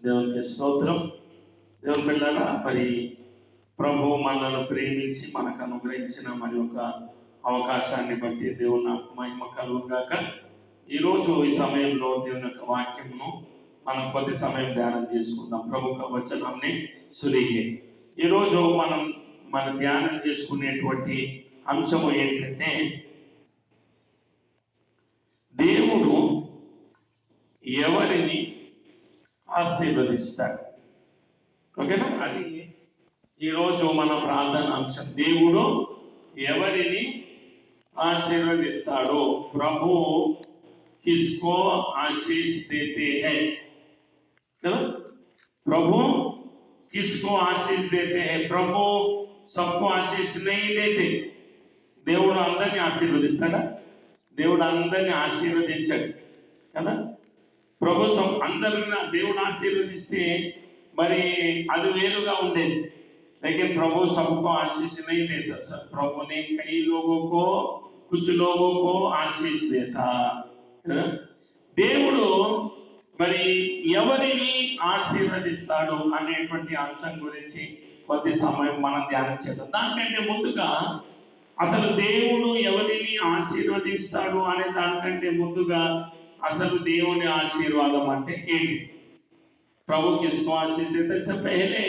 దేవునికి స్తోత్రం. దేవుని పిల్లరా, మరి ప్రభు మనల్ని ప్రేమించి మనకు అనుగ్రహించిన మరి ఒక అవకాశాన్ని బట్టి దేవుని మహిమ కలుగుగాక. ఈరోజు ఈ సమయంలో దేవుని యొక్క వాక్యమును మనం కొద్ది సమయం ధ్యానం చేసుకుందాం. ప్రభు వచనాన్ని సులిగే ఈరోజు మన ధ్యానం చేసుకునేటువంటి అంశము ఏంటంటే, దేవుడు ఎవరిని ఆశీర్వదిస్తాడు. ఓకేనా? అది ఈరోజు మన ప్రార్థన అంశం. దేవుడు ఎవరిని ఆశీర్వదిస్తాడు. ప్రభు किसको आशीष देते हैं కదా? प्रभु किसको आशीष देते हैं. प्रभु सबको आशीष नहीं देते. దేవుడు అందరినీ ఆశీర్వదిస్తాడా? దేవుడు అందరినీ ఆశీర్వదించాడు కదా. ప్రభు అందరిని దేవుడు ఆశీర్వదిస్తే మరి అది వేరుగా ఉండేది. लेकिन प्रभु सबको आशीष नहीं देता. प्रभु ने कई लोगों को कुछ लोगों को आशीष देता. దేవుడు మరి ఎవరిని ఆశీర్వదిస్తాడు అనేటువంటి అంశం గురించి కొద్ది సమయం మనం ధ్యానం చేద్దాం. దానికంటే ముందుగా అసలు దేవుడు ఎవరిని ఆశీర్వదిస్తాడు అనే దానికంటే ముందుగా అసలు దేవుని ఆశీర్వాదం అంటే ఏంటి? प्रभु किसको आशीष देता है. इससे पहले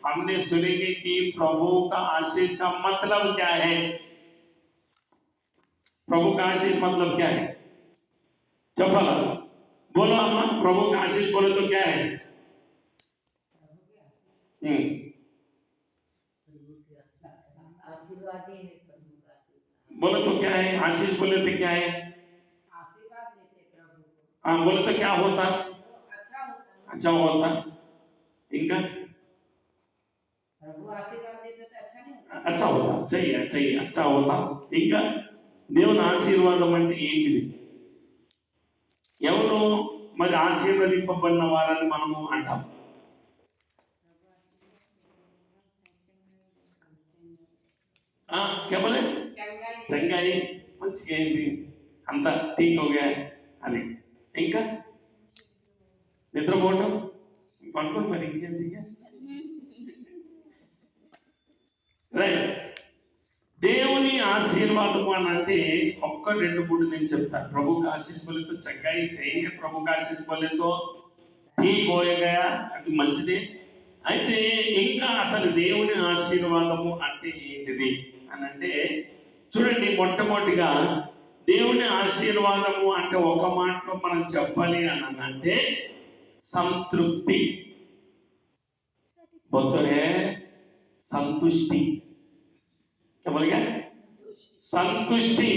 हमने सुनेंगे कि प्रभु का आशीष का मतलब क्या है. प्रभु का आशीष मतलब क्या है? चपला बोलो अम्मा. प्रभु का आशीष बोले तो क्या है? बोले तो क्या है? आशीष बोले तो क्या है? हाँ, बोले तो क्या होता? अच्छा होता. इनका अच्छा होता. सही है, सही है, अच्छा होता. ఇంకా దేవుని ఆశీర్వాదం అంటే ఏంటిది? ఎవరు మరి ఆశీర్వదింపబడిన వారని మనము అంటాం. क्या बोले? చంగాయి మంచిగా అయింది, అంతా ఠీక్ ఓకే అని. ఇంకా నిద్రపోవటం, పడుకోండి మరి, ఇంకేంటి? రైట్. దేవుని ఆశీర్వాదం అని అంటే ఒక్క రెండు మూడు నేను చెప్తాను. ప్రభు का आशीष बोले तो चंगाई सही है. प्रभु का आशीष बोले तो ठीक हो गया, అది మంచిదే. అయితే ఇంకా అసలు దేవుని ఆశీర్వాదము అంటే ఏంటిది అని అంటే, చూడండి, మొట్టమొదటిగా దేవుని ఆశీర్వాదము అంటే ఒక మాటలో మనం చెప్పాలి అని అంటే సంతృప్తి. बोलते हैं संतुष्टि. क्या बोल गया? సంతుష్టి,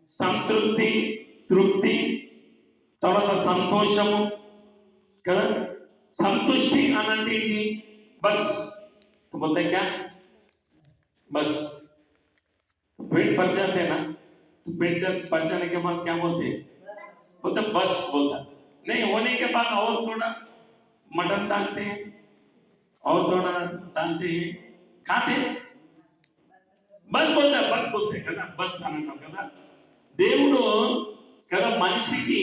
సంతృప్తి, తృప్తి, తర్వాత సంతోషము కదా. సంతుష్టి అనంటే बस तो बोलते क्या? बस पेट भर जाते हैं ना, तो पेट भर जाने के बाद क्या बोलते हैं? बोलते बस. बोलता नहीं, होने के बाद और थोड़ा मटन डालते हैं, और थोड़ा डालते हैं, खाते हैं. బస్ बोलता బస్ बोलते కదా. బస్ అన్నాం కదా. దేవుడు కదా మనిషికి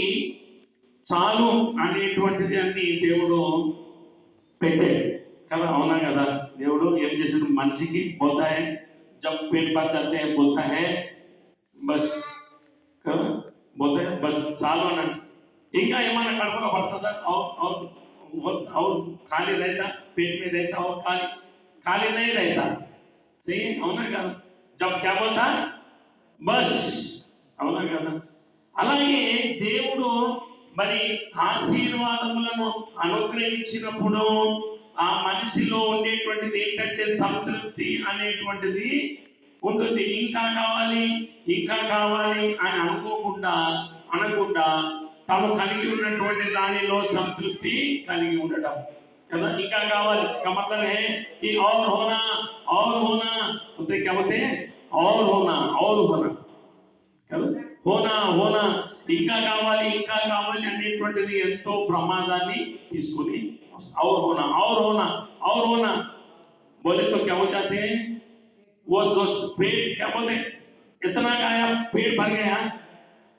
చాలు అనేటువంటిది అన్ని దేవుడు పెట్టాడు కదా. అవునా కదా? దేవుడు ఏం చేశాడు? మనిషికి बोलता है जब पेट भर जाते हैं बोलता है बस కదా. बोलता है बस చాలు అన్నాడు. ఇంకా ఏమైనా కడుపులో పడుతుందా? और खाली रहता, पेट में रहता, और खाली नहीं रहता. सही है, అవునా కదా? जब क्या बोलता? बस. అవునా కదా? అలాగే దేవుడు మరి ఆశీర్వాదములను అనుగ్రహించినప్పుడు ఆ మనిషిలో ఉండేటువంటిది ఏంటంటే సంతృప్తి అనేటువంటిది ఉంటుంది. ఇంకా కావాలి, ఇంకా కావాలి అని అనకుండా తాము కలిగి ఉన్నటువంటి దానిలో సంతృప్తి కలిగి ఉండటం కదా. ఇంకా కావాలి समझ है कि और होना बोलते क्या बोलते हैं? और होना కదా. होना ఇంకా కావాలి అనేటువంటిది ఎంతో ప్రమాదాన్ని తీసుకుని और होना बोले तो क्या हो जाते हैं? वो दोस्त पेट क्या बोलते हैं? इतना खाया, पेट भर गया,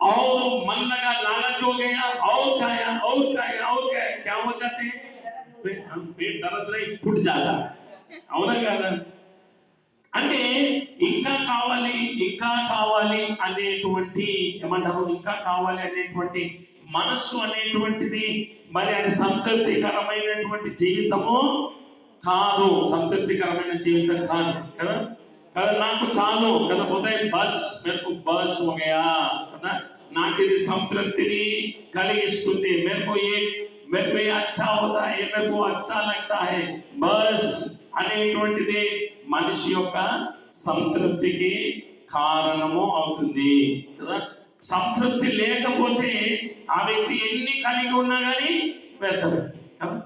और मन लगा, लालच हो गया, और खाया और खाया और खाया, क्या हो जाते हैं? पेट दर्द नहीं फुट जाता, అవునా కదా? అంటే ఇంకా కావాలి అనేటువంటి ఏమంటారు, ఇంకా కావాలి అనేటువంటి మనస్సు అనేటువంటిది మరి అది సంతృప్తికరమైనటువంటి జీవితము కాదు, సంతృప్తికరమైన జీవితం కాదు కదా. కదా నాకు చాలు కదా, ఉదయం బస్ మేరకు బస్ हो गया కదా, నాకు ఇది సంతృప్తిని కలిగిస్తుంది, मेरे को ये अच्छा होता है, मेरे को अच्छा लगता है, బస్ అనేటువంటిది మనిషి యొక్క సంతృప్తికి కారణము అవుతుంది కదా. సంతృప్తి లేకపోతే ఆ వ్యక్తి ఎన్ని కలిగి ఉన్నా కానీ వ్యర్థమే కదా.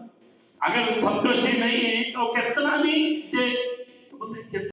अगर संतुष्टि नहीं है तो कितना भी